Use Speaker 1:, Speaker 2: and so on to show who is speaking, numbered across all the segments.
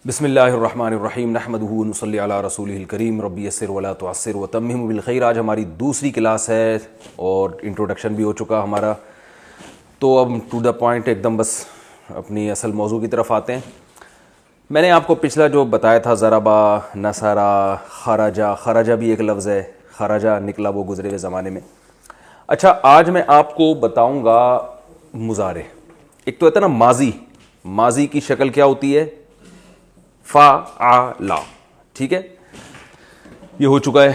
Speaker 1: بسم اللہ الرحمن الرحیم نحمدہ ونصلی علی رسولہ الکریم رب یسر ولا تعسر وتمم بالخیر۔ آج ہماری دوسری کلاس ہے اور انٹروڈکشن بھی ہو چکا ہمارا، تو اب ٹو دا پوائنٹ ایک دم بس اپنی اصل موضوع کی طرف آتے ہیں۔ میں نے آپ کو پچھلا جو بتایا تھا ضربا، نصرا، خرجا، خرجا بھی ایک لفظ ہے، خرجا نکلا وہ گزرے ہوئے زمانے میں۔ اچھا، آج میں آپ کو بتاؤں گا مضارع۔ ایک تو ہوتا ہے نا ماضی، ماضی کی شکل کیا ہوتی ہے؟ فعلا، ٹھیک ہے، یہ ہو چکا ہے۔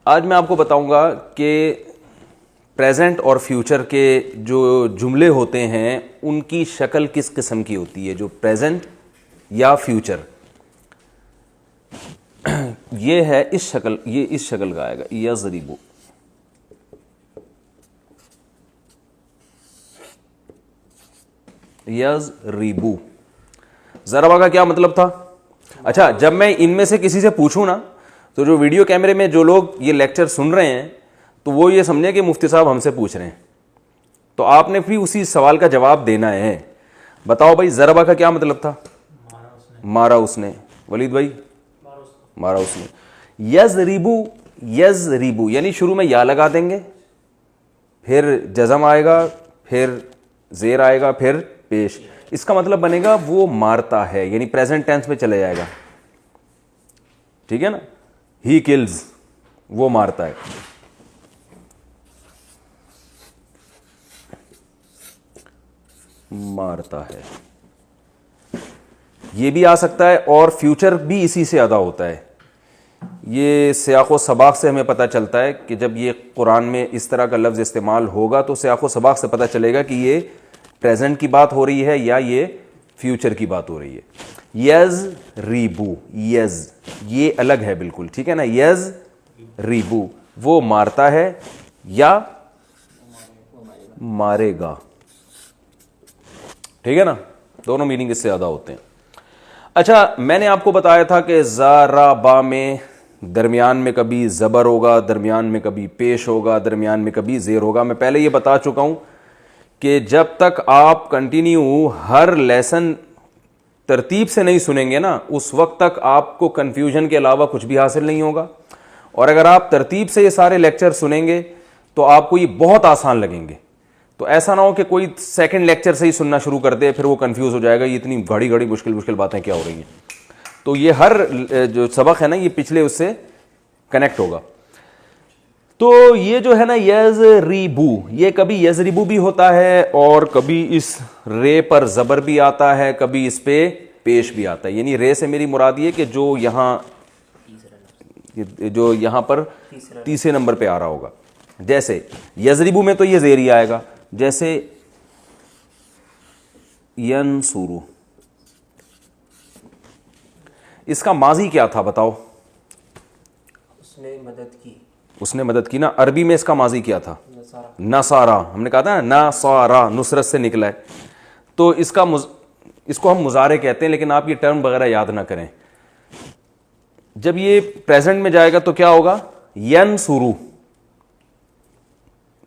Speaker 1: آج میں آپ کو بتاؤں گا کہ پریزنٹ اور فیوچر کے جو جملے ہوتے ہیں ان کی شکل کس قسم کی ہوتی ہے، جو پریزنٹ یا فیوچر۔ یہ ہے اس شکل، یہ اس شکل کا آئے گا، یضربو، یضربو۔ ضربہ کا کیا مطلب تھا؟ اچھا، جب میں ان میں سے کسی سے پوچھوں نا، تو جو ویڈیو کیمرے میں جو لوگ یہ لیکچر سن رہے ہیں تو وہ یہ سمجھیں کہ مفتی صاحب ہم سے پوچھ رہے ہیں، تو آپ نے بھی اسی سوال کا جواب دینا ہے۔ بتاؤ بھائی، ضربہ کا کیا مطلب تھا؟ مارا اس نے۔ ولید بھائی، مارا اس نے۔ یضربو، یضربو یعنی شروع میں یا لگا دیں گے، پھر جزم آئے گا، پھر زیر آئے گا، پھر پیش۔ اس کا مطلب بنے گا وہ مارتا ہے، یعنی پریزنٹ ٹینس میں چلے جائے گا، ٹھیک ہے نا۔ ہی کلز، وہ مارتا ہے۔ مارتا ہے یہ بھی آ سکتا ہے، اور فیوچر بھی اسی سے ادا ہوتا ہے۔ یہ سیاق و سباق سے ہمیں پتہ چلتا ہے کہ جب یہ قرآن میں اس طرح کا لفظ استعمال ہوگا تو سیاق و سباق سے پتہ چلے گا کہ یہ پریزنٹ کی بات ہو رہی ہے یا یہ فیوچر کی بات ہو رہی ہے۔ یضربو، یز یہ الگ ہے بالکل، ٹھیک ہے نا۔ یضربو وہ مارتا ہے یا مارے گا، ٹھیک ہے نا، دونوں میننگ اس سے زیادہ ہوتے ہیں۔ اچھا، میں نے آپ کو بتایا تھا کہ ضربا میں درمیان میں کبھی زبر ہوگا، درمیان میں کبھی پیش ہوگا، درمیان میں کبھی زیر ہوگا۔ میں پہلے یہ بتا چکا ہوں کہ جب تک آپ کنٹینیو ہر لیسن ترتیب سے نہیں سنیں گے نا، اس وقت تک آپ کو کنفیوژن کے علاوہ کچھ بھی حاصل نہیں ہوگا۔ اور اگر آپ ترتیب سے یہ سارے لیکچر سنیں گے تو آپ کو یہ بہت آسان لگیں گے۔ تو ایسا نہ ہو کہ کوئی سیکنڈ لیکچر سے ہی سننا شروع کر دے، پھر وہ کنفیوز ہو جائے گا، یہ اتنی گھڑی گھڑی مشکل باتیں کیا ہو رہی ہیں۔ تو یہ ہر جو سبق ہے نا، یہ پچھلے اس سے کنیکٹ ہوگا۔ تو یہ جو ہے نا یضربو، یہ کبھی یضربو بھی ہوتا ہے اور کبھی اس رے پر زبر بھی آتا ہے، کبھی اس پہ پیش بھی آتا ہے۔ یعنی رے سے میری مراد یہ کہ جو یہاں پر تیسرے نمبر پہ آ رہا ہوگا۔ جیسے یضربو میں تو یہ زیر ہی آئے گا، جیسے ینصرو، اس کا ماضی کیا تھا بتاؤ؟
Speaker 2: اس نے مدد کی،
Speaker 1: اس نے مدد کی نا۔ عربی میں اس کا ماضی کیا تھا؟ نصارا، ہم نے کہا تھا نا، نصارا نصرت سے نکلا ہے۔ تو اس کو ہم مضارع کہتے ہیں، لیکن آپ یہ ٹرم وغیرہ یاد نہ کریں۔ جب یہ پریزنٹ میں جائے گا تو کیا ہوگا؟ ینصرو۔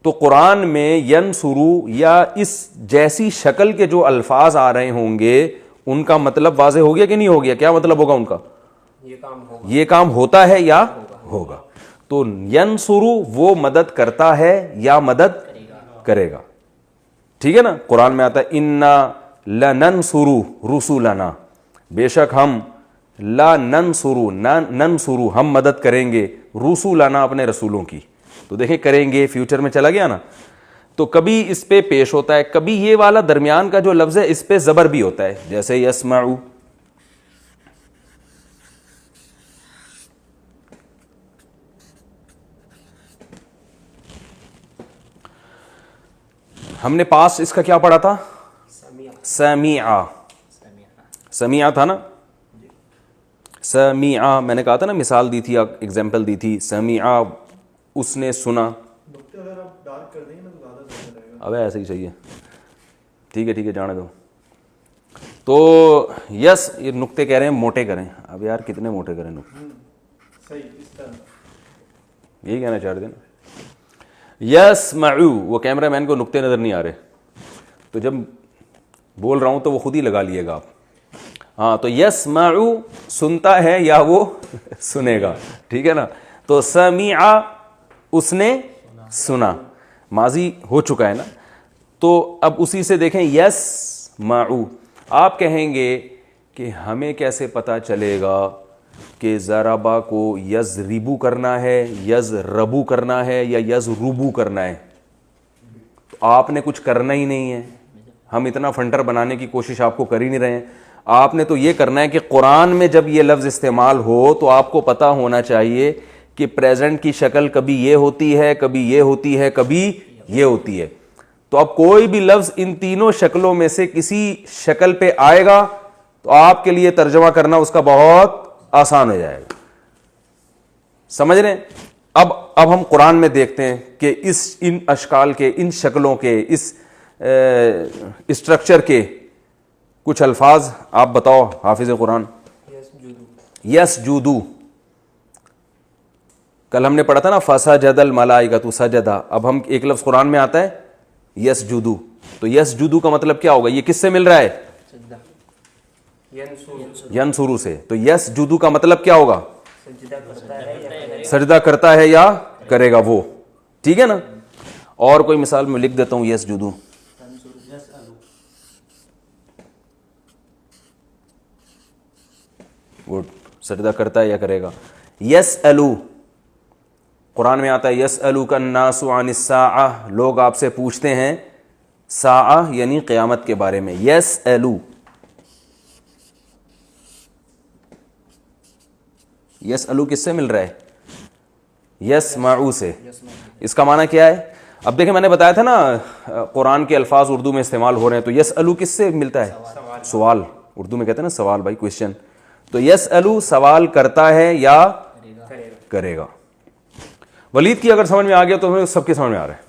Speaker 1: تو قرآن میں ینصرو یا اس جیسی شکل کے جو الفاظ آ رہے ہوں گے ان کا مطلب واضح ہو گیا کہ نہیں ہو گیا؟ کیا مطلب ہوگا ان کا؟ یہ کام ہوتا ہے یا ہوگا۔ تو ینصرو وہ مدد کرتا ہے یا مدد کرے گا، ٹھیک ہے نا۔ قرآن میں آتا ہے انا لننصر رسلنا، بے شک ہم ننصر ہم مدد کریں گے، رسلنا اپنے رسولوں کی۔ تو دیکھیں کریں گے فیوچر میں چلا گیا نا۔ تو کبھی اس پہ پیش ہوتا ہے، کبھی یہ والا درمیان کا جو لفظ ہے اس پہ زبر بھی ہوتا ہے، جیسے یسمعو۔ ہم نے پاس اس کا کیا پڑھا تھا؟ سمیعا، سمیعا تھا نا، سمیعا میں نے کہا تھا نا، مثال دی تھی، ایگزامپل دی تھی، سمیعا اس نے سنا۔ اب ایسے ہی صحیح ہے، ٹھیک ہے جانے دو۔ تو یس، یہ نقطے کہہ رہے ہیں موٹے کریں۔ اب یار کتنے موٹے کریں نقطے؟ یہی کہنا چاہ رہے تھے نا۔ یسمعو، وہ کیمرہ مین کو نقطے نظر نہیں آ رہے، تو جب بول رہا ہوں تو وہ خود ہی لگا لیے گا آپ۔ ہاں تو یسمعو سنتا ہے یا وہ سنے گا, ٹھیک ہے نا. تو سمع اس نے سنا, ماضی ہو چکا ہے نا. تو اب اسی سے دیکھیں یسمعو, آپ کہیں گے کہ ہمیں کیسے پتہ چلے گا کہ ضربا کو یضربو کرنا ہے, یضربو کرنا ہے یا یضربو کرنا ہے. تو آپ نے کچھ کرنا ہی نہیں ہے, ہم اتنا فنٹر بنانے کی کوشش آپ کو کر ہی نہیں رہے ہیں. آپ نے تو یہ کرنا ہے کہ قرآن میں جب یہ لفظ استعمال ہو تو آپ کو پتہ ہونا چاہیے کہ پریزنٹ کی شکل کبھی یہ ہوتی ہے, کبھی یہ ہوتی ہے, کبھی یہ ہوتی ہے. تو اب کوئی بھی لفظ ان تینوں شکلوں میں سے کسی شکل پہ آئے گا تو آپ کے لیے ترجمہ کرنا اس کا بہت آسان ہو جائے گا. سمجھ رہے ہیں؟ اب ہم قرآن میں دیکھتے ہیں کہ ان اشکال کے, ان شکلوں کے, اس اسٹرکچر کے کچھ الفاظ آپ بتاؤ حافظ قرآن. یسجدو, کل ہم نے پڑھا تھا نا فسجد الملائکۃ سجدا. اب ہم ایک لفظ قرآن میں آتا ہے یسجدو, تو یسجدو کا مطلب کیا ہوگا؟ یہ کس سے مل رہا ہے؟ ینصرو سے. تو یسجدو کا مطلب کیا ہوگا؟ سجدہ کرتا ہے یا کرے گا وہ, ٹھیک ہے نا. اور کوئی مثال میں لکھ دیتا ہوں یسجدو. گڈ, سجدہ کرتا ہے یا کرے گا. یسألو, قرآن میں آتا ہے یسألوک الناس عن الساعہ, لوگ آپ سے پوچھتے ہیں ساعہ یعنی قیامت کے بارے میں. یسألو, یسألو کس سے مل رہا ہے؟ یسمعو سے. اس کا معنی کیا ہے؟ اب دیکھیں میں نے بتایا تھا نا قرآن کے الفاظ اردو میں استعمال ہو رہے ہیں, تو یسألو کس سے ملتا ہے؟ سوال, اردو میں کہتے ہیں نا سوال بھائی, کویشچن. تو یسألو سوال کرتا ہے یا کرے گا. ولید کی اگر سمجھ میں آ گیا تو سب کی سمجھ میں آ رہا ہے,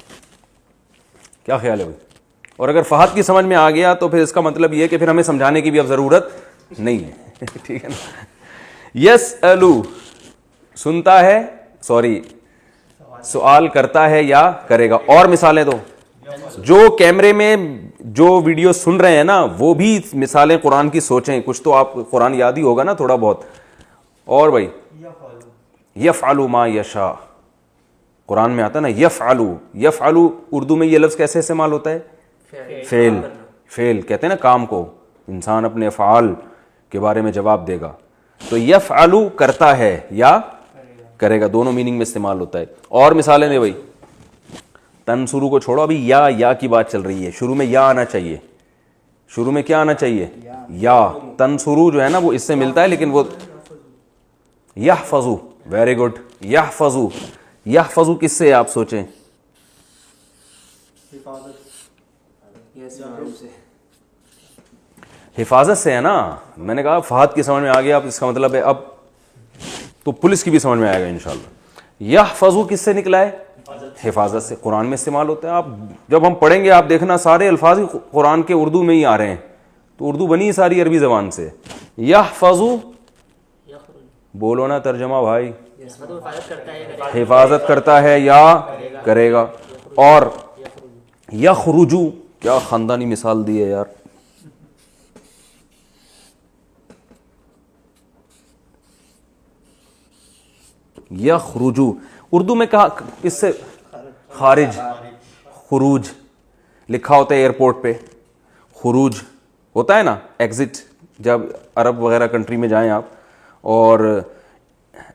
Speaker 1: کیا خیال ہے بھائی؟ اور اگر فہد کی سمجھ میں آ گیا تو پھر اس کا مطلب یہ کہ پھر ہمیں سمجھانے کی بھی اب ضرورت نہیں ہے, ٹھیک ہے نا. یسألو سنتا ہے, سوری سوال کرتا ہے یا کرے گا. اور مثالیں دو, جو کیمرے میں جو ویڈیو سن رہے ہیں نا وہ بھی مثالیں قرآن کی سوچیں, کچھ تو آپ قرآن یاد ہی ہوگا نا تھوڑا بہت. اور بھائی یفعلوا ما یشاء, قرآن میں آتا ہے نا یفعلوا. یفعلوا اردو میں یہ لفظ کیسے استعمال ہوتا ہے؟ فعل. فعل کہتے ہیں نا کام کو, انسان اپنے افعال کے بارے میں جواب دے گا. تو یفعلوا کرتا ہے یا کرے گا, دونوں میننگ میں استعمال ہوتا ہے. اور مثالیں دے بھائی. تنصرو کو چھوڑو, ابھی یا کی بات چل رہی ہے. شروع میں یا آنا چاہیے, شروع میں کیا آنا چاہیے؟ یا. تنصرو جو ہے نا وہ اس سے ملتا ہے, لیکن وہ یحفظو. Very good, یحفظو. یحفظو کس سے آپ سوچیں؟ حفاظت سے ہے نا. میں نے کہا فہد کی سمجھ میں آ گیا, اب اس کا مطلب ہے اب تو پولیس کی بھی سمجھ میں آئے گا انشاءاللہ. یحفظو کس سے نکلا ہے؟ حفاظت سے. قرآن میں استعمال ہوتا ہے. آپ جب ہم پڑھیں گے آپ دیکھنا سارے الفاظ قرآن کے اردو میں ہی آ رہے ہیں, تو اردو بنی ساری عربی زبان سے. یحفظو بولو نا ترجمہ بھائی. حفاظت کرتا ہے یا کرے گا. اور یخرجو, کیا خاندانی مثال دی ہے یار. یخرجو اردو میں کہا اس سے خارج, خروج لکھا ہوتا ہے ایئرپورٹ پہ, خروج ہوتا ہے نا ایگزٹ. جب عرب وغیرہ کنٹری میں جائیں آپ اور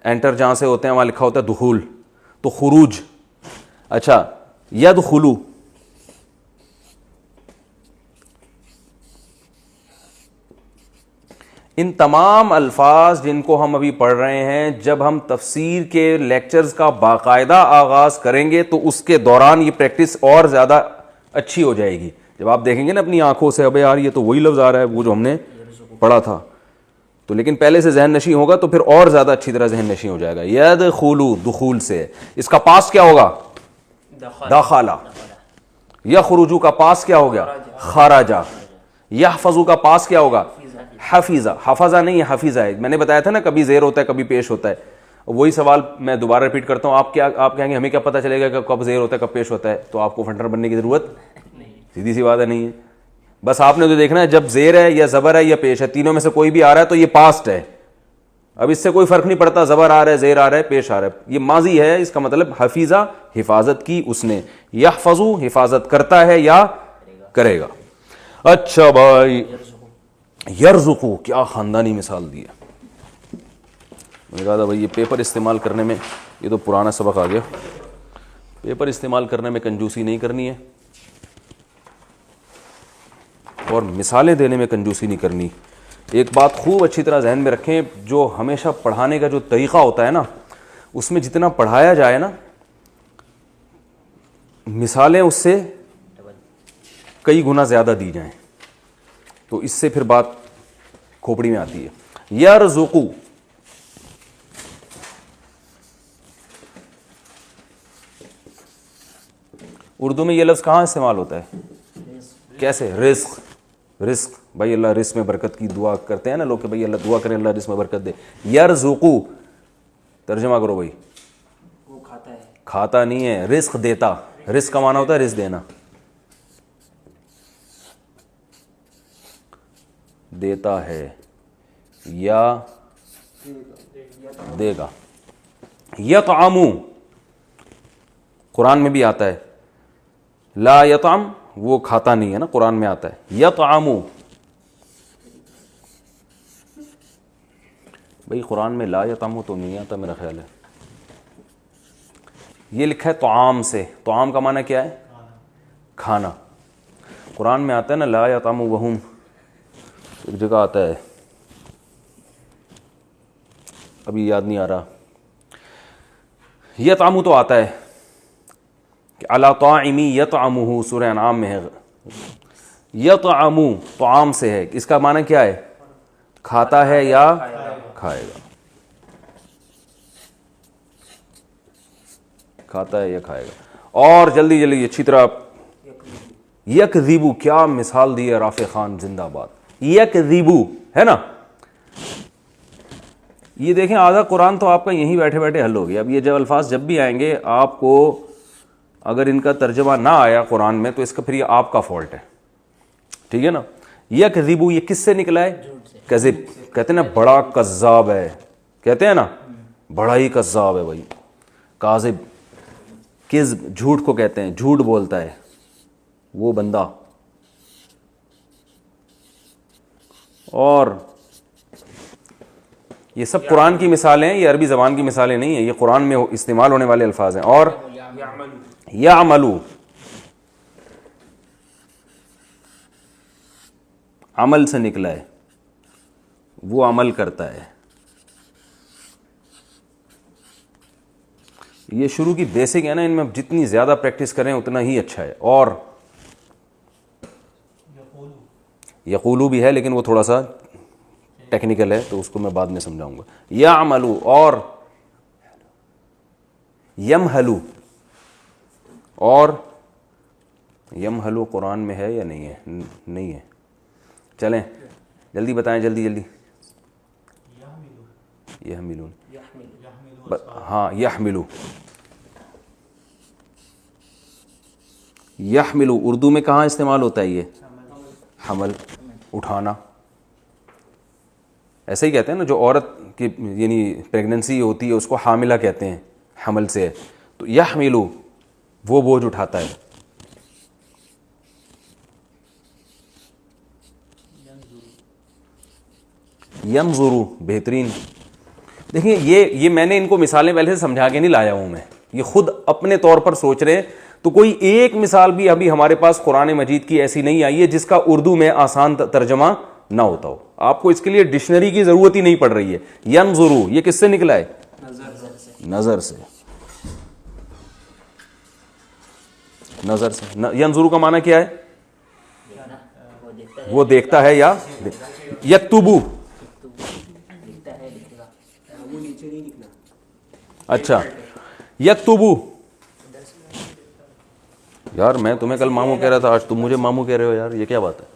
Speaker 1: انٹر جہاں سے ہوتے ہیں وہاں لکھا ہوتا ہے دخول, تو خروج. اچھا یدخلو, ان تمام الفاظ جن کو ہم ابھی پڑھ رہے ہیں, جب ہم تفسیر کے لیکچرز کا باقاعدہ آغاز کریں گے تو اس کے دوران یہ پریکٹس اور زیادہ اچھی ہو جائے گی. جب آپ دیکھیں گے نا اپنی آنکھوں سے, ابے یار یہ تو وہی لفظ آ رہا ہے وہ جو ہم نے پڑھا تھا, تو لیکن پہلے سے ذہن نشیں ہوگا تو پھر اور زیادہ اچھی طرح ذہن نشیں ہو جائے گا. یدخلو دخول سے, اس کا پاس کیا ہوگا؟ دخلا. یخرجو کا پاس کیا ہو گیا؟ خرجا. یحفظو کا پاس کیا ہوگا؟ حفیظہ. حفظہ نہیں ہے, حفیظہ ہے. میں نے بتایا تھا نا کبھی زیر ہوتا ہے کبھی پیش ہوتا ہے. وہی سوال میں دوبارہ ریپیٹ کرتا ہوں. آپ کہیں گے ہمیں کیا پتہ چلے گا کہ کب زیر ہوتا ہے کب پیش ہوتا ہے, تو آپ کو فنٹر بننے کی ضرورت سیدھی سی بات ہے نہیں ہے. بس آپ نے تو دیکھنا ہے جب زیر ہے یا زبر ہے یا پیش ہے، تینوں میں سے کوئی بھی آ رہا ہے تو یہ پاسٹ ہے. اب اس سے کوئی فرق نہیں پڑتا زبر آ رہا ہے، زیر آ رہا ہے، پیش آ رہا ہے، یہ ماضی ہے. اس کا مطلب حفیظہ حفاظت کی اس نے، یحفظو حفاظت کرتا ہے یا کرے گا. اچھا بھائی، یرزقو کیا خاندانی مثال دی ہے. میں نے کہا تھا بھائی یہ پیپر استعمال کرنے میں، یہ تو پرانا سبق آ گیا، پیپر استعمال کرنے میں کنجوسی نہیں کرنی ہے اور مثالیں دینے میں کنجوسی نہیں کرنی. ایک بات خوب اچھی طرح ذہن میں رکھیں، جو ہمیشہ پڑھانے کا جو طریقہ ہوتا ہے نا، اس میں جتنا پڑھایا جائے نا، مثالیں اس سے کئی گنا زیادہ دی جائیں تو اس سے پھر بات کھوپڑی میں آتی ہے. یرزقو، اردو میں یہ لفظ کہاں استعمال ہوتا ہے؟ کیسے؟ رزق. رزق بھائی اللہ رزق میں برکت کی دعا کرتے ہیں نا لوگ کہ بھائی اللہ دعا کریں اللہ رزق میں برکت دے. یرزقو ترجمہ کرو بھائی.
Speaker 2: وہ کھاتا ہے.
Speaker 1: کھاتا نہیں ہے، رزق دیتا. رزق کا معنی ہوتا ہے رزق دینا، دیتا ہے یا دے گا. یطعمو قرآن میں بھی آتا ہے، لا یطعم وہ کھاتا نہیں ہے نا، قرآن میں آتا ہے یطعمو. بھئی قرآن میں لا یطعمو تو نہیں آتا میرا خیال ہے، یہ لکھا ہے طعام سے. طعام کا معنی کیا ہے؟ کھانا. قرآن میں آتا ہے نا لا یطعمو وہم، ایک جگہ آتا ہے ابھی یاد نہیں آ رہا. یطعمو تو آتا ہے کہ علی طاعمی یطعمہ، سورہ انعام میں ہے. یطعمو طعام سے ہے، اس کا معنی کیا ہے؟ کھاتا ہے یا کھائے گا. کھاتا ہے یا کھائے گا. اور جلدی جلدی اچھی طرح یکذبو، کیا مثال دی ہے رافع خان زندہ باد. یکذبو ہے نا، یہ دیکھیں آدھا قرآن تو آپ کا یہیں بیٹھے بیٹھے حل ہو گیا. اب یہ جو الفاظ جب بھی آئیں گے آپ کو اگر ان کا ترجمہ نہ آیا قرآن میں تو اس کا پھر یہ آپ کا فالٹ ہے، ٹھیک ہے نا. یکذبو یہ کس سے نکلا ہے؟ کذب. کہتے ہیں نا بڑا کذاب ہے، کہتے ہیں نا بڑا ہی کذاب ہے بھائی. کاذب، کذب جھوٹ کو کہتے ہیں، جھوٹ بولتا ہے وہ بندہ. اور یہ سب قرآن کی مثالیں ہیں، یہ عربی زبان کی مثالیں نہیں ہیں، یہ قرآن میں استعمال ہونے والے الفاظ ہیں. اور یعملو، عمل سے نکلا ہے، وہ عمل کرتا ہے. یہ شروع کی بیسک ہے نا، ان میں جتنی زیادہ پریکٹس کریں اتنا ہی اچھا ہے. اور یقولو بھی ہے لیکن وہ تھوڑا سا ٹیکنیکل ہے تو اس کو میں بعد میں سمجھاؤں گا. یعملو اور یمہلو. اور یمہلو قرآن میں ہے یا نہیں ہے؟ نہیں ہے. چلیں جلدی بتائیں، جلدی جلدی. یحملون، ہاں یحملو. یحملو اردو میں کہاں استعمال ہوتا ہے؟ یہ حمل، اٹھانا. ایسے ہی کہتے ہیں نا جو عورت کی یعنی پریگننسی ہوتی ہے اس کو حاملہ کہتے ہیں، حمل سے. تو یحملو وہ بوجھ اٹھاتا ہے. ینظرو بہترین. دیکھیں یہ میں نے ان کو مثالیں پہلے سے سمجھا کے نہیں لایا ہوں میں، یہ خود اپنے طور پر سوچ رہے ہیں. تو کوئی ایک مثال بھی ابھی ہمارے پاس قرآن مجید کی ایسی نہیں آئی ہے جس کا اردو میں آسان ترجمہ نہ ہوتا ہو. آپ کو اس کے لیے ڈکشنری کی ضرورت ہی نہیں پڑ رہی ہے. ینظرو یہ کس سے نکلا ہے؟ نظر سے. نظر سے. ینظرو کا معنی کیا ہے؟ وہ دیکھتا ہے یا یکتبو. اچھا یکتبو. یار میں تمہیں کل ماموں کہہ رہا تھا، آج تم مجھے ماموں کہہ رہے ہو. یار یہ کیا بات ہے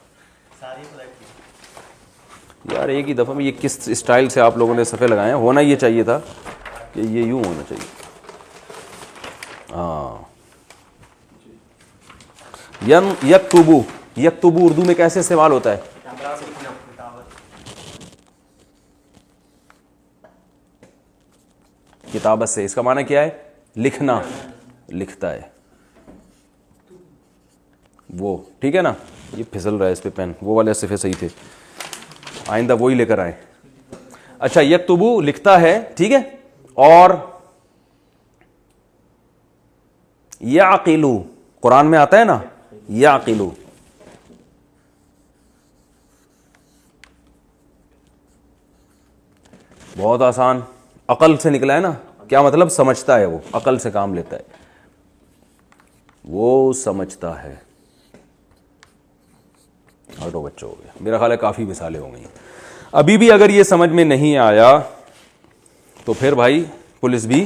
Speaker 1: یار؟ ایک ہی دفعہ میں یہ کس اسٹائل سے آپ لوگوں نے صفحے لگائے ہیں؟ ہونا یہ چاہیے تھا کہ یہ یوں ہونا چاہیے. ہاں یکتبو یکتبو اردو میں کیسے استعمال ہوتا ہے؟ کتابت سے. اس کا معنی کیا ہے؟ لکھنا, لکھتا ہے وہ. ٹھیک ہے نا, یہ پھسل رہا ہے اس پہ پین, وہ والے صفحے صحیح تھے, آئندہ وہی لے کر آئیں. اچھا, یکتبو لکھتا ہے, ٹھیک ہے. اور یعقلو قرآن میں آتا ہے نا, یعقلو, بہت آسان, عقل سے نکلا ہے نا. کیا مطلب؟ سمجھتا ہے, وہ عقل سے کام لیتا ہے, وہ سمجھتا ہے. ہٹو بچوں, ہو گیا میرا خیال ہے, کافی مثالیں ہو گئی. ابھی بھی اگر یہ سمجھ میں نہیں آیا تو پھر بھائی پولیس بھی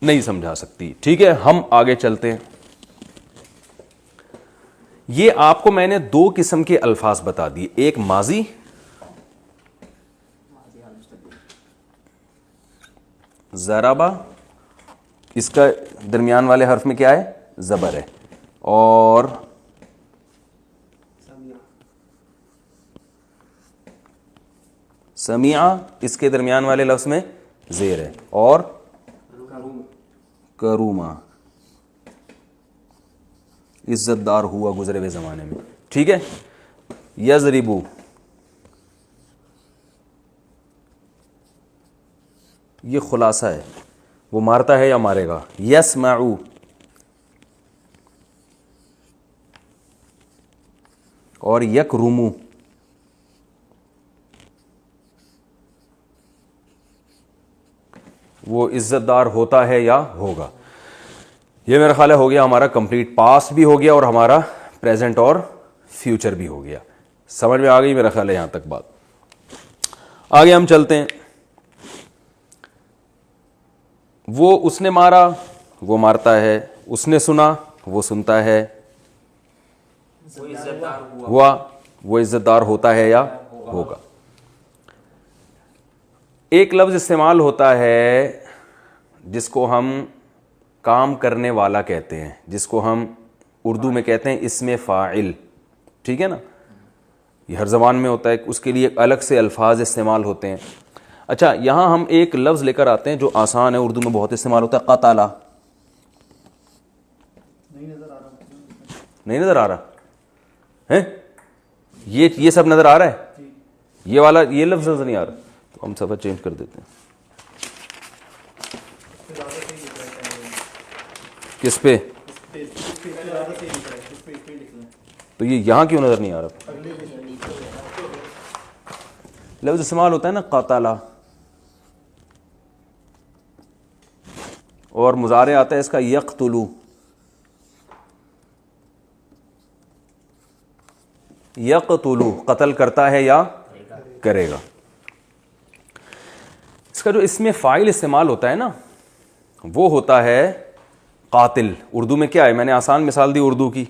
Speaker 1: نہیں سمجھا سکتی. ٹھیک ہے, ہم آگے چلتے ہیں. یہ آپ کو میں نے 2 قسم کے الفاظ بتا دیے, ایک ماضی, ضربا, اس کا درمیان والے حرف میں کیا ہے؟ زبر ہے. اور سمیع, اس کے درمیان والے لفظ میں زیر ہے. اور کروما, عزت دار ہوا گزرے ہوئے زمانے میں. ٹھیک ہے. یضربو, یہ خلاصہ ہے, وہ مارتا ہے یا مارے گا. یسمعو, اور یکرمو, وہ عزت دار ہوتا ہے یا ہوگا. یہ میرا خیال ہے ہو گیا ہمارا کمپلیٹ. پاسٹ بھی ہو گیا اور ہمارا پریزنٹ اور فیوچر بھی ہو گیا. سمجھ میں آ گئی میرا خیال ہے یہاں تک بات. آگے ہم چلتے ہیں. وہ اس نے مارا, وہ مارتا ہے. اس نے سنا, وہ سنتا ہے. ہوا, وہ عزت دار ہوتا ہے یا ہوگا. ایک لفظ استعمال ہوتا ہے جس کو ہم کام کرنے والا کہتے ہیں, جس کو ہم اردو میں کہتے ہیں اسم فاعل. ٹھیک ہے نا, یہ ہر زبان میں ہوتا ہے, اس کے لیے الگ سے الفاظ استعمال ہوتے ہیں. اچھا, یہاں ہم ایک لفظ لے کر آتے ہیں جو آسان ہے, اردو میں بہت استعمال ہوتا ہے, قتلا. نہیں نظر آ رہا ہے؟ یہ سب نظر آ رہا ہے, یہ والا یہ لفظ نظر نہیں آ رہا, تو ہم صفحہ چینج کر دیتے ہیں. کس پہ؟ تو یہ یہاں کیوں نظر نہیں آ رہا؟ لفظ استعمال ہوتا ہے نا قتلا, اور مضارع آتا ہے اس کا یقتلو. یقتلو, قتل کرتا ہے یا کرے گا. اس کا جو اسم فاعل استعمال ہوتا ہے نا, وہ ہوتا ہے قاتل. اردو میں کیا ہے؟ میں نے آسان مثال دی اردو کی.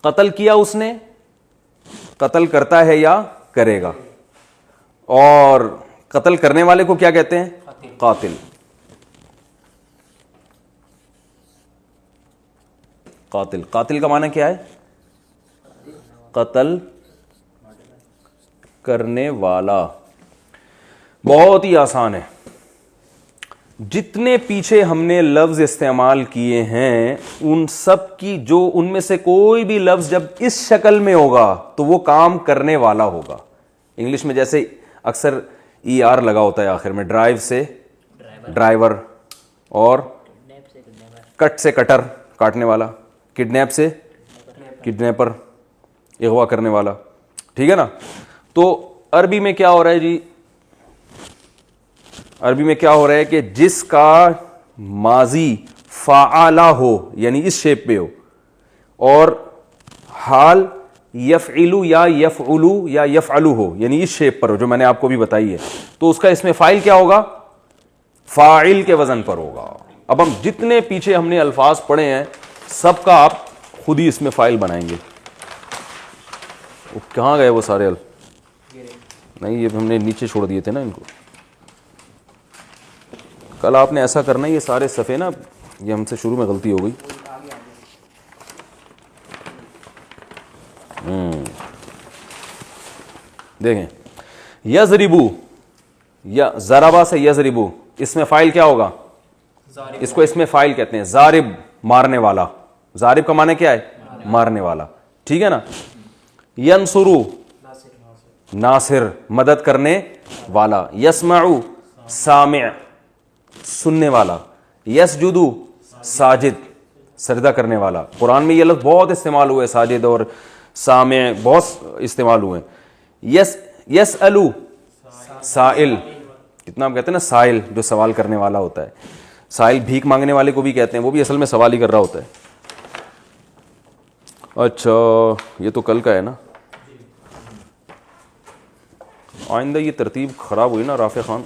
Speaker 1: قتل کیا اس نے, قتل کرتا ہے یا کرے گا. اور قتل کرنے والے کو کیا کہتے ہیں؟ قاتل. قاتل, قاتل کا معنی کیا ہے؟ قتل کرنے والا. بہت ہی آسان ہے. جتنے پیچھے ہم نے لفظ استعمال کیے ہیں ان سب کی, جو ان میں سے کوئی بھی لفظ جب اس شکل میں ہوگا تو وہ کام کرنے والا ہوگا. انگلش میں جیسے اکثر ای آر لگا ہوتا ہے آخر میں, ڈرائیو سے ڈرائیور, اور کٹ سے کٹر, کاٹنے والا, کڈنیپ سے کڈنیپر, اغوا کرنے والا. ٹھیک ہے نا. تو عربی میں کیا ہو رہا ہے جی؟ عربی میں کیا ہو رہا ہے کہ جس کا ماضی فعلہ ہو, یعنی اس شیپ پہ ہو, اور حال یفعلو یا یفعلو یا یفعلو ہو, یعنی اس شیپ پر ہو جو میں نے آپ کو بھی بتائی ہے, تو اس کا اسم فاعل کیا ہوگا؟ فاعل کے وزن پر ہوگا. اب ہم جتنے پیچھے ہم نے الفاظ پڑھے ہیں سب کا آپ خود ہی اسم فاعل بنائیں گے. وہ کہاں گئے وہ سارے نہیں, یہ ہم نے نیچے چھوڑ دیے تھے نا ان کو. کل آپ نے ایسا کرنا ہے, یہ سارے صفحے نا, یہ ہم سے شروع میں غلطی ہو گئی. دیکھیں یضربو یا ضربا سے یضربو، اس میں فائل کیا ہوگا؟ اس کو اس میں فائل کہتے ہیں، ضارب مارنے والا، ضارب کا معنی کیا ہے؟ مارنے والا، ٹھیک ہے نا. ینصرو ناصر مدد کرنے والا، یسمعو سامع سننے والا، یسجدو ساجد سجدہ کرنے والا. قرآن میں یہ لفظ بہت استعمال ہوئے، ساجد اور سامع بہت استعمال ہوئے. یسألو سائل، کتنا ہم کہتے ہیں نا سائل، جو سوال کرنے والا ہوتا ہے. سائل بھیک مانگنے والے کو بھی کہتے ہیں، وہ بھی اصل میں سوال ہی کر رہا ہوتا ہے. اچھا یہ تو کل کا ہے نا، آئندہ یہ ترتیب خراب ہوئی نا رافع خان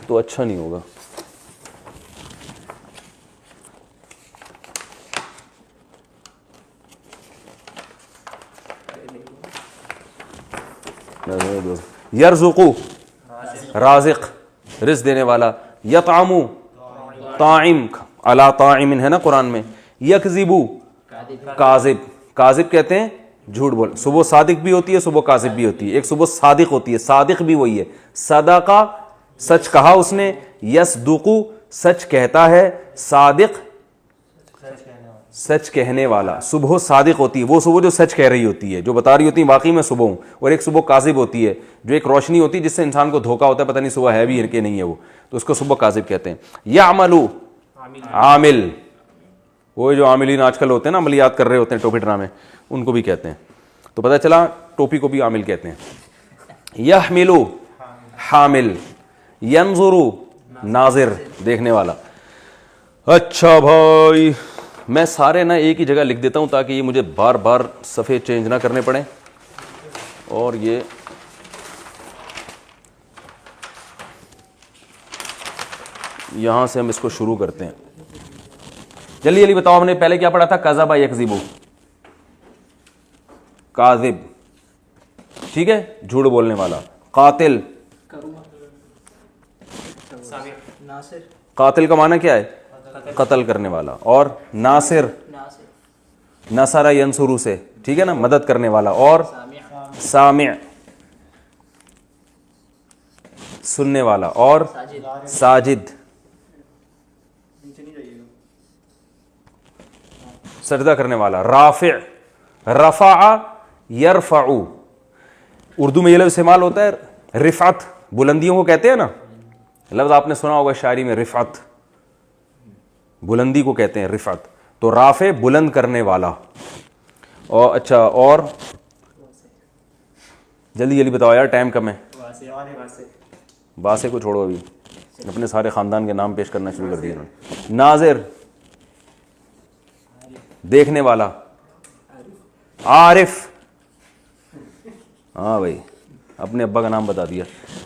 Speaker 1: تو اچھا نہیں ہوگا. یرزقو رازق رزق دینے والا، یطعمو طاعم علی طاعم ہے نا قرآن میں. یکذبو کاذب، کاذب کہتے ہیں جھوٹ بول. صبح صادق بھی ہوتی ہے، صبح کاذب بھی ہوتی ہے. ایک صبح صادق ہوتی ہے، صادق بھی وہی ہے. صدقہ سچ کہا اس نے، یصدقو سچ کہتا ہے، صادق سچ کہنے والا. صبح صادق ہوتی ہے وہ صبح جو سچ کہہ رہی ہوتی ہے، جو بتا رہی ہوتی ہے واقعی میں صبح ہوں. اور ایک صبح کاذب ہوتی ہے جو ایک روشنی ہوتی ہے جس سے انسان کو دھوکا ہوتا ہے، پتہ نہیں صبح ہے بھی کہ نہیں ہے وہ، تو اس کو صبح کاذب کہتے ہیں. یعملو عامل، وہ جو عاملین آج کل ہوتے ہیں نا عملیات کر رہے ہوتے ہیں ٹوپی ڈرامے، ان کو بھی کہتے ہیں. تو پتہ چلا ٹوپی کو بھی عامل کہتے ہیں. یحملو حامل، ینظرو ناظر دیکھنے والا. اچھا بھائی میں سارے نا ایک ہی جگہ لکھ دیتا ہوں تاکہ یہ مجھے بار بار صفحے چینج نہ کرنے پڑیں. اور یہ یہاں سے ہم اس کو شروع کرتے ہیں. جلدی جلدی بتاؤ، ہم نے پہلے کیا پڑھا تھا؟ کذب یکذب، کاذب ٹھیک ہے جھوٹ بولنے والا. قاتل، قاتل کا معنی کیا ہے؟ قتل کرنے والا. اور ناصر، نصر ینصرو سے ٹھیک ہے نا مدد کرنے والا. اور سامع سننے والا. اور ساجد سجدہ کرنے والا. رافع رفع یرفع، اردو میں یہ لفظ استعمال ہوتا ہے رفعت، بلندیوں کو کہتے ہیں نا. لفظ آپ نے سنا ہوگا شاعری میں، رفعت بلندی کو کہتے ہیں رفعت. تو رافع بلند کرنے والا. اور اچھا اور جلدی جلدی بتاؤ یار ٹائم کم ہے. باسے کو چھوڑو، ابھی اپنے سارے خاندان کے نام پیش کرنا شروع کر دیے انہوں نے. ناظر دیکھنے والا. عارف، ہاں بھائی اپنے ابا کا نام بتا دیا.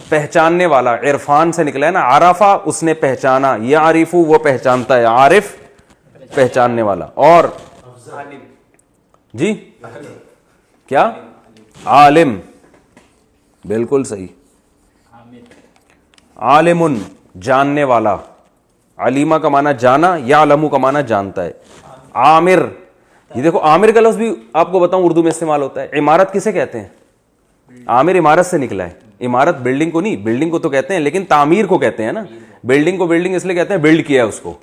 Speaker 1: پہچاننے والا، عرفان سے نکلا ہے نا، عرفہ اس نے پہچانا، یعرف وہ پہچانتا ہے، عارف پہچاننے والا. اور جی کیا؟ عالم، بالکل صحیح. عالم جاننے والا، علیمہ کا معنی جانا، یعلم کا معنی جانتا ہے. عامر، یہ دیکھو عامر کا لفظ بھی آپ کو بتاؤں اردو میں استعمال ہوتا ہے. عمارت کسے کہتے ہیں؟ عامر عمارت سے نکلا ہے. عمارت بلڈنگ کو نہیں، بلڈنگ کو تو کہتے ہیں لیکن تعمیر کو کہتے ہیں نا. بلڈنگ کو بلڈنگ اس لیے کہتے ہیں بلڈ کیا ہے اس کو.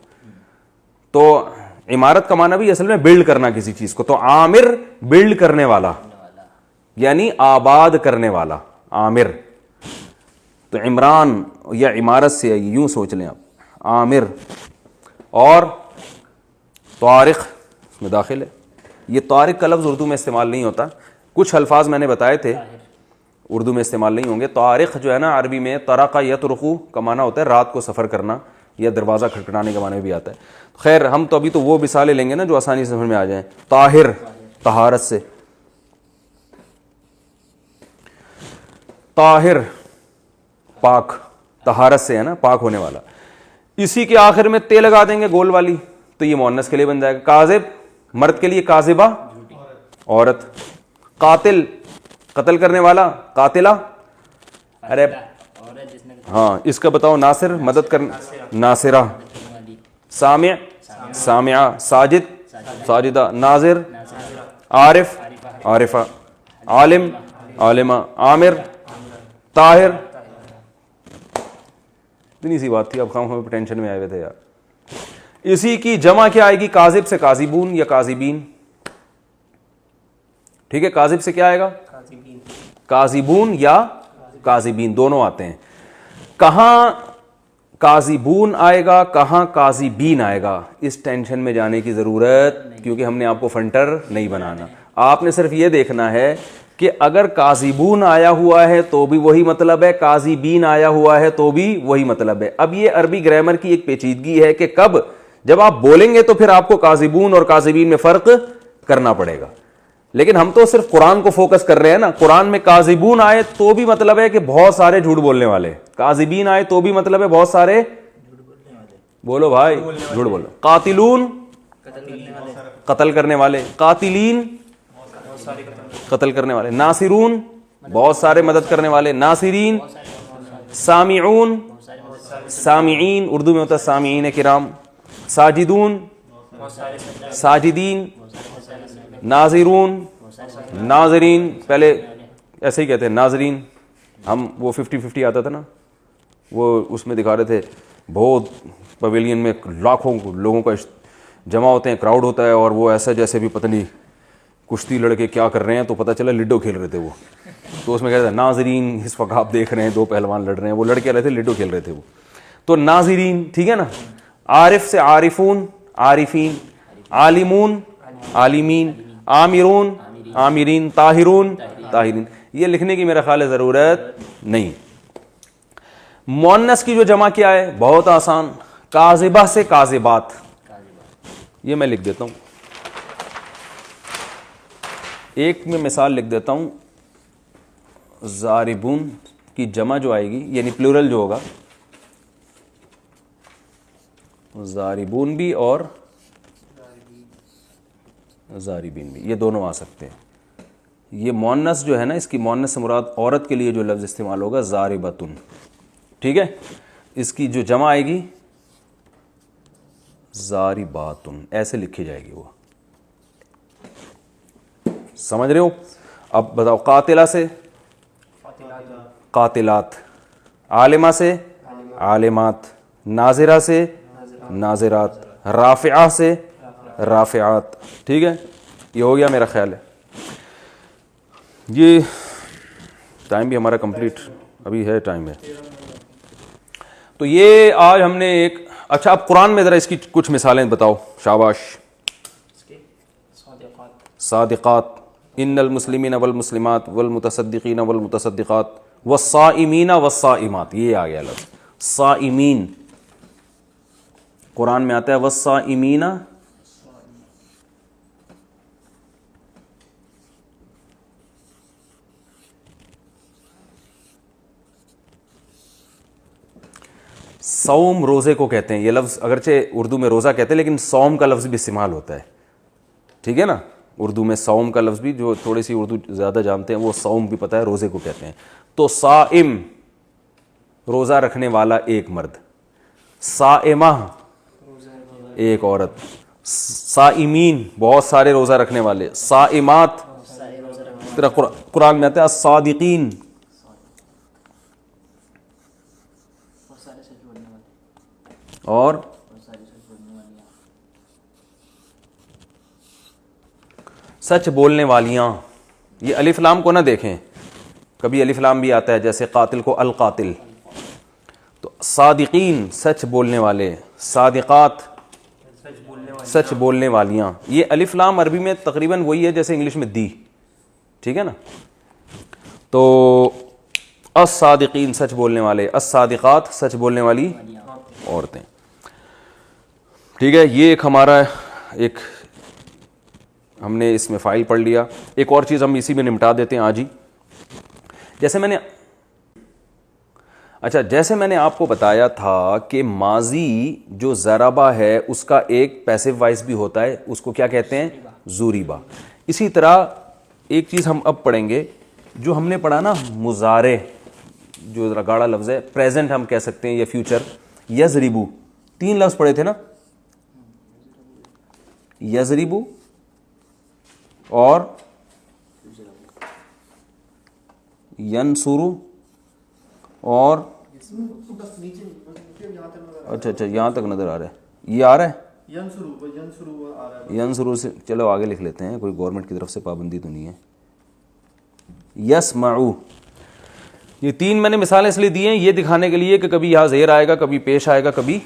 Speaker 1: تو عمارت کا معنی بھی اصل میں بلڈ کرنا کسی چیز کو. تو عامر بلڈ کرنے والا یعنی آباد کرنے والا، عامر. تو عمران یا عمارت سے یوں سوچ لیں آپ، عامر. اور طارق اس میں داخل ہے. یہ طارق کا لفظ اردو میں استعمال نہیں ہوتا. کچھ الفاظ میں نے بتائے تھے اردو میں استعمال نہیں ہوں گے. طارق جو ہے نا عربی میں طرق یطرق کا معنی ہوتا ہے رات کو سفر کرنا یا دروازہ کھٹکھٹانے کا معنی بھی آتا ہے. خیر ہم تو ابھی تو وہ مثالیں لیں گے نا جو آسانی سے سمجھ میں آ جائیں. طاہر طہارت سے، طاہر پاک، طہارت سے ہے نا پاک ہونے والا. اسی کے آخر میں تے لگا دیں گے گول والی تو یہ مؤنث کے لیے بن جائے گا. کاذب مرد کے لیے، کاذبہ عورت. قاتل قتل کرنے والا، قاتلہ. ارے ہاں اس کا بتاؤ. ناصر مدد کرنا، ناصرہ. سامع سامعہ. ساجد ساجدہ. ناظر عارف عارفہ. عالم عالمہ عامر طاہر. اتنی سی بات تھی, اب ہم ٹینشن میں آئے ہوئے تھے یار. اسی کی جمع کیا آئے گی؟ کاذب سے کاذبون یا کاذبین. ٹھیک ہے, کاذب سے کیا آئے گا؟ کاذبون یا کاذبین, دونوں آتے ہیں. کہاں کاذبون آئے گا, کہاں کاذبین آئے گا, اس ٹینشن میں جانے کی ضرورت, کیونکہ ہم نے آپ کو فنٹر نہیں بنانا. آپ نے صرف یہ دیکھنا ہے کہ اگر کاذبون آیا ہوا ہے تو بھی وہی مطلب ہے, کاذبین آیا ہوا ہے تو بھی وہی مطلب ہے. اب یہ عربی گرامر کی ایک پیچیدگی ہے کہ کب جب آپ بولیں گے تو پھر آپ کو کاذبون اور کاذبین میں فرق کرنا پڑے گا. لیکن ہم تو صرف قرآن کو فوکس کر رہے ہیں نا. قرآن میں کاذبون آئے تو بھی مطلب ہے کہ بہت سارے جھوٹ بولنے والے, کاذبین آئے تو بھی مطلب ہے بہت سارے, بولو بھائی جھوٹ بولو. قاتلون قتل کرنے والے, قاتلین قتل کرنے والے, ناصرون بہت سارے مدد کرنے والے, ناصرین, سامعون سامعین اردو میں ہوتا ہے سامعین کرام, ساجدون ساجدین, ناظرون ناظرین, پہلے ایسے ہی کہتے ہیں ناظرین. ہم وہ 50-50 آتا تھا نا, وہ اس میں دکھا رہے تھے بہت پویلین میں لاکھوں لوگوں کا جمع ہوتے ہیں, کراؤڈ ہوتا ہے, اور وہ ایسا جیسے بھی پتہ نہیں کشتی لڑکے کیا کر رہے ہیں, تو پتہ چلا لڈو کھیل رہے تھے وہ. تو اس میں کہتے ہیں ناظرین, اس وقت آپ دیکھ رہے ہیں دو پہلوان لڑ رہے ہیں, وہ لڑکے رہے تھے لڈو کھیل رہے تھے وہ. تو ناظرین, ٹھیک ہے نا. عارف سے عارفون عارفین, عالمون عالمین, عامرون عامرین, طاہرون طاہرین. یہ لکھنے کی میرا خیال ہے ضرورت نہیں. مؤنث کی جو جمع کیا ہے بہت آسان, کاذبہ سے کاذبات. یہ میں لکھ دیتا ہوں, ایک میں مثال لکھ دیتا ہوں. زاربون کی جمع جو آئے گی یعنی پلورل جو ہوگا, زاربون بھی اور زاربین بھی, یہ دونوں آ سکتے ہیں. یہ مؤنث جو ہے نا, اس کی مؤنث سے مراد عورت کے لیے جو لفظ استعمال ہوگا زاربتن, ٹھیک ہے. اس کی جو جمع آئے گی زارباتن, ایسے لکھی جائے گی وہ. سمجھ رہے ہو؟ اب بتاؤ, قاتلہ سے قاتلات, عالمہ سے عالمات, ناظرہ سے ناظرات, رافعہ سے رافعات. ٹھیک ہے, یہ ہو گیا میرا خیال ہے. یہ ٹائم بھی ہمارا کمپلیٹ ابھی ہے, ٹائم ہے. تو یہ آج ہم نے ایک, اچھا اب قرآن میں ذرا اس کی کچھ مثالیں بتاؤ. شاباش. صادقات, ان المسلمین والمسلمات والمتصدقین والمتصدقات والصائمین والصائمات, یہ آ گیا لفظ صائمین. قرآن میں آتا ہے والصائمین, صوم روزے کو کہتے ہیں. یہ لفظ اگرچہ اردو میں روزہ کہتے ہیں لیکن صوم کا لفظ بھی استعمال ہوتا ہے, ٹھیک ہے نا. اردو میں صوم کا لفظ بھی, جو تھوڑی سی اردو زیادہ جانتے ہیں وہ صوم بھی پتہ ہے, روزے کو کہتے ہیں. تو صائم روزہ رکھنے والا ایک مرد, صائمہ ایک عورت, صائمین بہت سارے روزہ رکھنے والے, صائمات قرآن میں آتا ہے الصادقین, اور سچ بولنے والیاں. یہ الف لام کو نہ دیکھیں, کبھی الف لام بھی آتا ہے جیسے قاتل کو القاتل. تو صادقین سچ بولنے والے, صادقات سچ بولنے والیاں. یہ الف لام عربی میں تقریباً وہی ہے جیسے انگلش میں دی, ٹھیک ہے نا. تو الصادقین سچ بولنے والے, الصادقات سچ بولنے والی عورتیں. ٹھیک ہے, یہ ایک ہمارا ایک ہم نے اس میں فائل پڑھ لیا. ایک اور چیز ہم اسی میں نمٹا دیتے ہیں آج ہی. جیسے میں نے آپ کو بتایا تھا کہ ماضی جو ضربہ ہے اس کا ایک پیسو وائس بھی ہوتا ہے, اس کو کیا کہتے ہیں؟ ضریبہ. اسی طرح ایک چیز ہم اب پڑھیں گے جو ہم نے پڑھا نا, مضارع جو ذرا گاڑا لفظ ہے, پریزنٹ ہم کہہ سکتے ہیں یا فیوچر. یضربو, 3 لفظ پڑھے تھے نا, یضربو اور ینصرو اور اچھا یہاں تک نظر آ رہا ہے, یہ آ رہا ہے ینصرو سے. چلو آگے لکھ لیتے ہیں, کوئی گورنمنٹ کی طرف سے پابندی تو نہیں ہے. یسمعو, یہ تین میں نے مثالیں اس لیے دی ہیں یہ دکھانے کے لیے کہ کبھی یہاں زیر آئے گا, کبھی پیش آئے گا, کبھی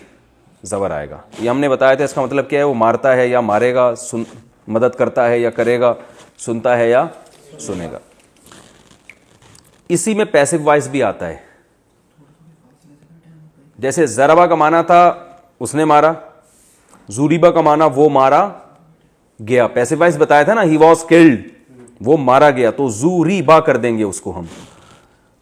Speaker 1: زبر آئے گا. یہ ہم نے بتایا تھا اس کا مطلب کیا ہے, وہ مارتا ہے یا مارے گا, مدد کرتا ہے یا کرے گا, سنتا ہے یا سنے گا. اسی میں پیسو وائس بھی آتا ہے. جیسے ضربہ کا معنی تھا اس نے مارا, زوریبا کا معنی وہ مارا گیا. پیسو وائس بتایا تھا نا, ہی واز کلڈ, وہ مارا گیا, تو زوریبا کر دیں گے اس کو ہم.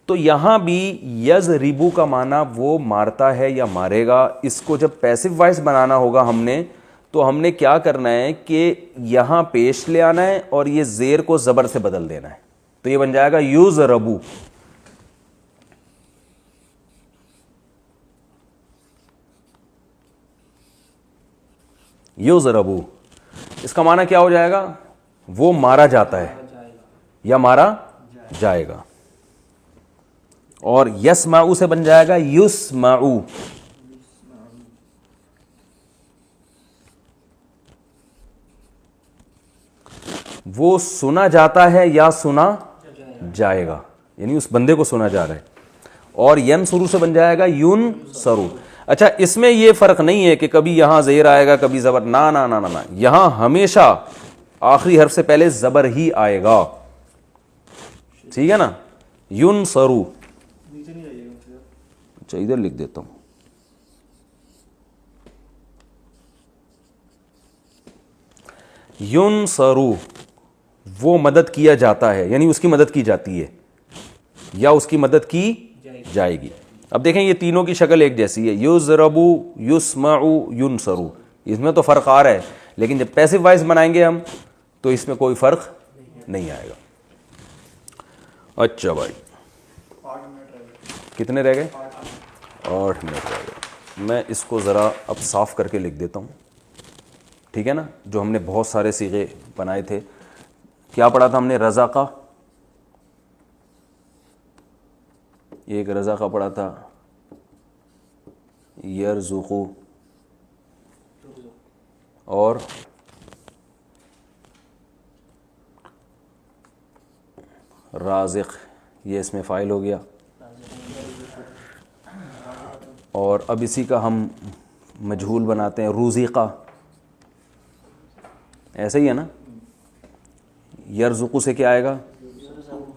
Speaker 1: تو یہاں بھی یضربو کا معنی وہ مارتا ہے یا مارے گا. اس کو جب پیسو وائس بنانا ہوگا ہم نے, تو ہم نے کیا کرنا ہے کہ یہاں پیش لے آنا ہے اور یہ زیر کو زبر سے بدل دینا ہے. تو یہ بن جائے گا یضربو. یضربو اس کا معنی کیا ہو جائے گا, وہ مارا جاتا ہے یا مارا جائے گا. اور یسمعو سے بن جائے گا یسمعو. وہ سنا جاتا ہے یا سنا جائے گا, یعنی اس بندے کو سنا جا رہا ہے. اور ینصرو سے بن جائے گا ینصرو. اچھا اس میں یہ فرق نہیں ہے کہ کبھی یہاں زیر آئے گا کبھی زبر, نا نا نا نا, یہاں ہمیشہ آخری حرف سے پہلے زبر ہی آئے گا. ٹھیک ہے نا, ینصرو. اچھا ادھر لکھ دیتا ہوں, ینصرو وہ مدد کیا جاتا ہے, یعنی اس کی مدد کی جاتی ہے یا اس کی مدد کی جائے گی. اب دیکھیں یہ تینوں کی شکل ایک جیسی ہے, یضربو, یسمعو, ینصرو. اس میں تو فرق آ رہا ہے, لیکن جب پیسو وائس بنائیں گے ہم تو اس میں کوئی فرق نہیں آئے گا. اچھا بھائی کتنے رہ گئے؟ 8 منٹ رہ گئے. میں اس کو ذرا اب صاف کر کے لکھ دیتا ہوں, ٹھیک ہے نا. جو ہم نے بہت سارے صیغے بنائے تھے, کیا پڑھا تھا ہم نے؟ رزقہ, ایک رزقہ پڑھا تھا, یرزقو, اور رازق, یہ اس میں فاعل ہو گیا. اور اب اسی کا ہم مجہول بناتے ہیں, روزقہ. ایسا ہی ہے نا. یرزقو سے کیا آئے گا؟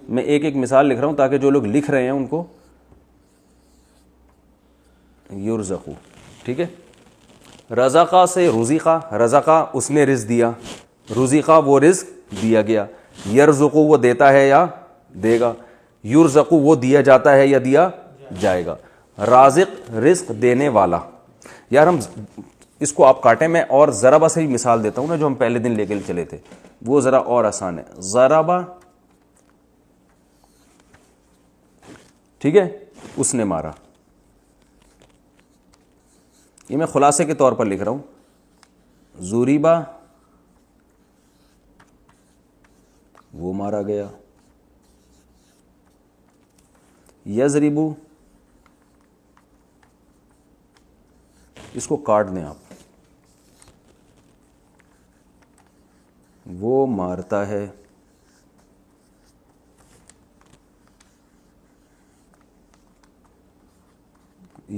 Speaker 1: میں ایک ایک مثال لکھ رہا ہوں تاکہ جو لوگ لکھ رہے ہیں ان کو یرزقو. ٹھیک ہے. رزقہ سے رزقہ, رزقہ اس نے رزق دیا, رزقہ وہ رزق دیا گیا. یرزقو وہ دیتا ہے یا دے گا, یرزقو وہ دیا جاتا ہے یا دیا جائے گا. رازق رزق دینے والا. یار ہم اس کو آپ کاٹیں, میں اور ضربہ سے ہی مثال دیتا ہوں نا, جو ہم پہلے دن لے کے چلے تھے, وہ ذرا اور آسان ہے. ضربہ, ٹھیک ہے, اس نے مارا. یہ میں خلاصے کے طور پر لکھ رہا ہوں. زوریبا وہ مارا گیا. یضربو, اس کو کاٹ دیں آپ, وہ مارتا ہے.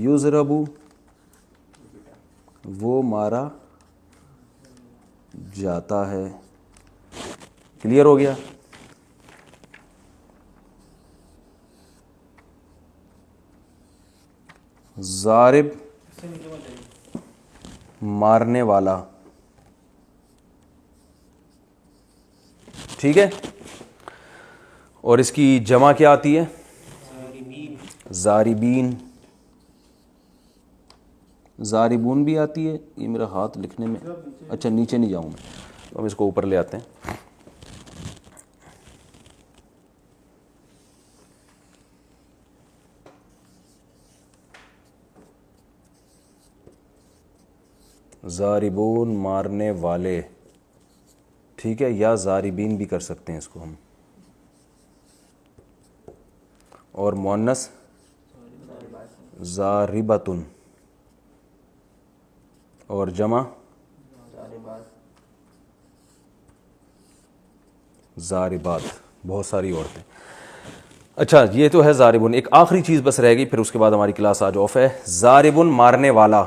Speaker 1: یضربو وہ مارا جاتا ہے. کلیئر ہو گیا؟ ضارب مارنے والا. ٹھیک ہے. اور اس کی جمع کیا آتی ہے؟ ضاربین. ضاربون بھی آتی ہے. یہ میرا ہاتھ لکھنے میں, اچھا نیچے نہیں جاؤں میں, تو ہم اس کو اوپر لے آتے ہیں. ضاربون مارنے والے. ٹھیک ہے, یا ضاربین بھی کر سکتے ہیں اس کو ہم. مؤنث ضاربتن اور جمع ضاربات، بہت ساری عورتیں. اچھا یہ تو ہے ضاربن. ایک آخری چیز بس رہ گئی، پھر اس کے بعد ہماری کلاس آج آف ہے. ضاربن مارنے والا،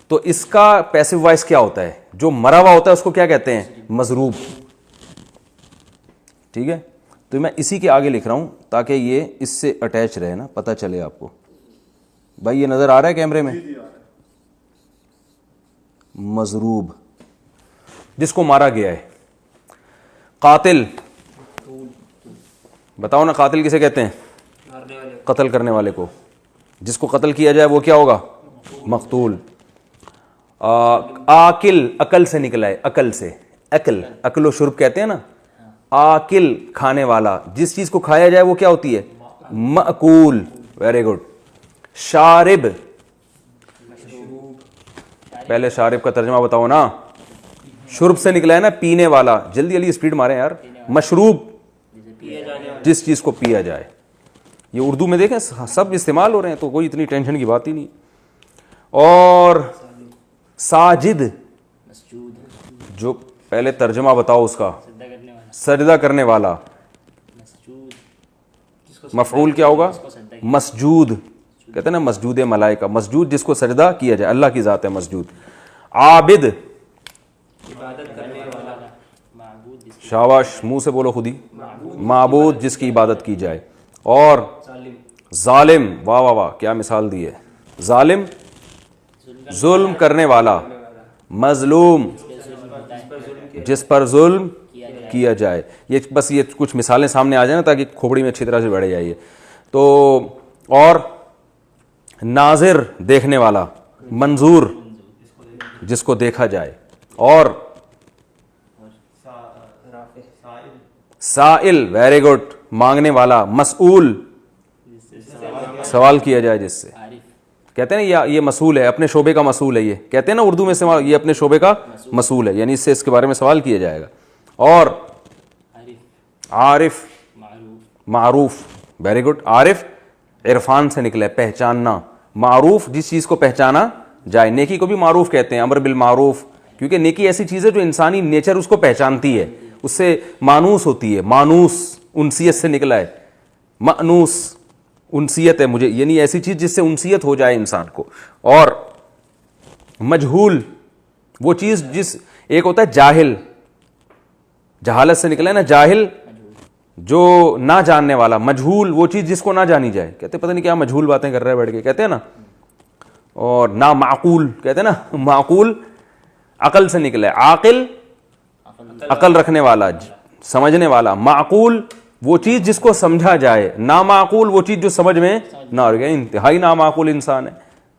Speaker 1: تو اس کا پیسو وائس کیا ہوتا ہے؟ جو مرا ہوا ہوتا ہے اس کو کیا کہتے ہیں؟ مضروب. ٹھیک ہے، تو میں اسی کے آگے لکھ رہا ہوں تاکہ یہ اس سے اٹیچ رہے نا، پتہ چلے آپ کو. بھائی یہ نظر آ رہا ہے کیمرے میں؟ مضروب جس کو مارا گیا ہے. قاتل، بتاؤ نا قاتل کسے کہتے ہیں؟ قتل کرنے والے کو. جس کو قتل کیا جائے وہ کیا ہوگا؟ مقتول. آکل، عقل سے نکلا ہے، عقل سے. عقل، عقل و شرب کہتے ہیں نا. آکل کھانے والا، جس چیز کو کھایا جائے وہ کیا ہوتی ہے؟ مأکول. Very good. شارب، پہلے شارب کا ترجمہ بتاؤ نا. شرب سے نکلا ہے نا، پینے والا. جلدی جلدی اسپیڈ ماریں یار. مشروب، جس چیز کو پیا جائے. یہ اردو میں دیکھیں سب استعمال ہو رہے ہیں تو کوئی اتنی ٹینشن کی بات ہی نہیں. اور ساجد، جو پہلے ترجمہ بتاؤ اس کا. سجدہ کرنے والا. مفعول کیا ہوگا؟ مسجود. کہتے ہیں نا مسجود ملائکہ، مسجود جس کو سجدہ کیا جائے، اللہ کی ذات ہے مسجود. عابد، شاباش، منہ سے بولو خود ہی. معبود جس کی عبادت کی جائے. اور ظالم، واہ واہ واہ کیا مثال دی ہے. ظالم ظلم کرنے والا. مظلوم جس پر ظلم کیا جائے. یہ بس یہ کچھ مثالیں سامنے آ جائیں نا تاکہ کھوپڑی میں اچھی طرح سے بیٹھ جائے. تو اور ناظر دیکھنے والا. منظور جس کو دیکھا جائے. اور سائل، ویری گڈ، مانگنے والا. مسئول سوال کیا جائے جس سے. کہتے ہیں نا یہ مسئول ہے، اپنے شعبے کا مسئول ہے. یہ کہتے ہیں نا اردو میں استعمال، یہ اپنے شعبے کا مسئول ہے، یعنی اس سے اس کے بارے میں سوال کیا جائے گا. اور عارف، معروف. Very good. عارف عرفان سے نکلا ہے، پہچاننا. معروف جس چیز کو پہچانا جائے. نیکی کو بھی معروف کہتے ہیں، امر بالمعروف، کیونکہ نیکی ایسی چیز ہے جو انسانی نیچر اس کو پہچانتی ہے، اس سے مانوس ہوتی ہے. مانوس انسیت سے نکلا ہے. مانوس انسیت ہے مجھے، یعنی ایسی چیز جس سے انسیت ہو جائے انسان کو. اور مجہول وہ چیز جس، ایک ہوتا ہے جاہل، جہالت سے نکلا ہے نا جاہل، جو نہ جاننے والا. مجہول وہ چیز جس کو نہ جانی جائے. کہتے پتہ نہیں کیا مجہول باتیں کر رہے بیٹھ کے، کہتے ہیں نا. اور نا معقول، کہتے ہیں نا معقول عقل سے نکلا ہے. عاقل عقل رکھنے والا، سمجھنے والا. معقول وہ چیز جس کو سمجھا جائے. نامعقول وہ چیز جو سمجھ میں نہ آ گیا. انتہائی نامعقول انسان ہے،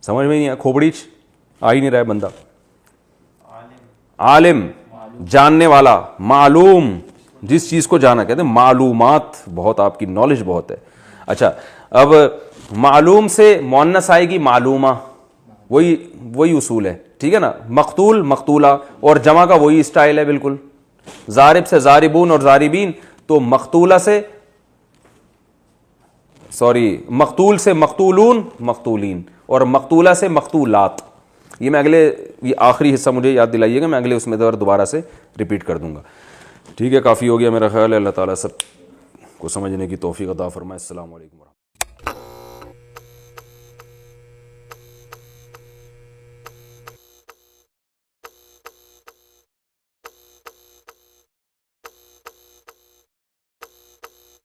Speaker 1: سمجھ میں نہیں آیا، کھوپڑی آ ہی نہیں رہا ہے بندہ. عالم جاننے والا. معلوم جس چیز کو جانا. کہتے ہیں معلومات، بہت آپ کی نالج بہت ہے. اچھا اب معلوم سے مؤنث آئے گی معلومہ، وہی اصول ہے. ٹھیک ہے نا. مقتول مقتولہ، اور جمع کا وہی اسٹائل ہے بالکل. ضارب سے ضاربون اور ضاربین، تو مقتولہ سے مقتول سے مقتولون مقتولین، اور مقتولہ سے مقتولات. یہ میں یہ آخری حصہ مجھے یاد دلائیے گا، میں اگلے اس میں دوبارہ سے ریپیٹ کر دوں گا. ٹھیک ہے، کافی ہو گیا میرا خیال ہے. اللہ تعالیٰ سب کو سمجھنے کی توفیق عطا فرمائے. السلام علیکم.